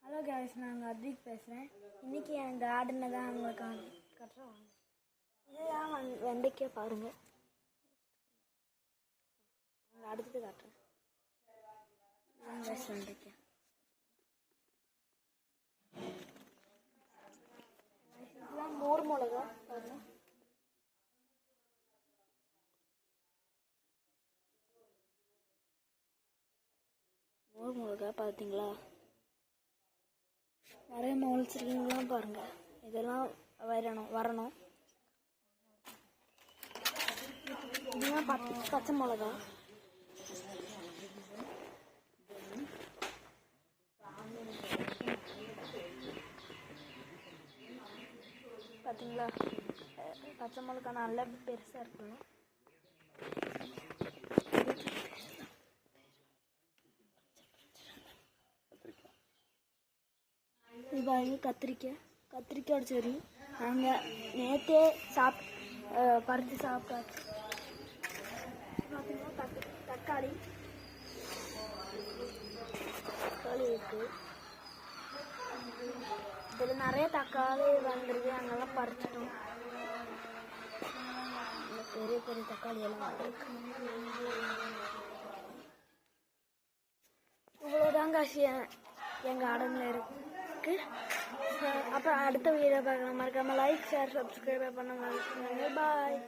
Hello guys, நான் அத்விக் பேசுகிறேன். இன்றைக்கி என் கார்டனில் தான் உங்களுக்கு கட்டுறோம். இதெல்லாம் வெண்டைக்காய் பாருங்கள். அடுத்தது காட்டுறேன். வெண்டைக்காய் இதெல்லாம் மோர் மிளகா பாருங்க. மோர் மிளகா பார்த்தீங்களா? நிறைய முளைச்சிருக்கீங்களாம் பாருங்கள். இதெல்லாம் வரணும். இதெல்லாம் பச்சை மிளகா. பார்த்தீங்களா? பச்சை மிளகா நல்லா பெருசாக இருக்கணும். இது பாருங்க, கத்திரிக்காயோட சரி நாங்கள் நேற்றே பறித்து சாப்பிட்டாச்சு. பார்த்தீங்கன்னா தக்காளி இருக்குது. இதில் நிறைய தக்காளி வந்துருக்கு. அங்கெல்லாம் பறிச்சிட்டோம். பெரிய பெரிய தக்காளி எல்லாம் வந்துருக்கு. இவ்வளோதாங்க எங்கள் கார்டனில் இருக்கு. அப்புறம் அடுத்த வீடியோ பார்க்கலாம். மறக்காமல் லைக், ஷேர், சப்ஸ்கிரைப் பண்ண மறக்காம. பாய்.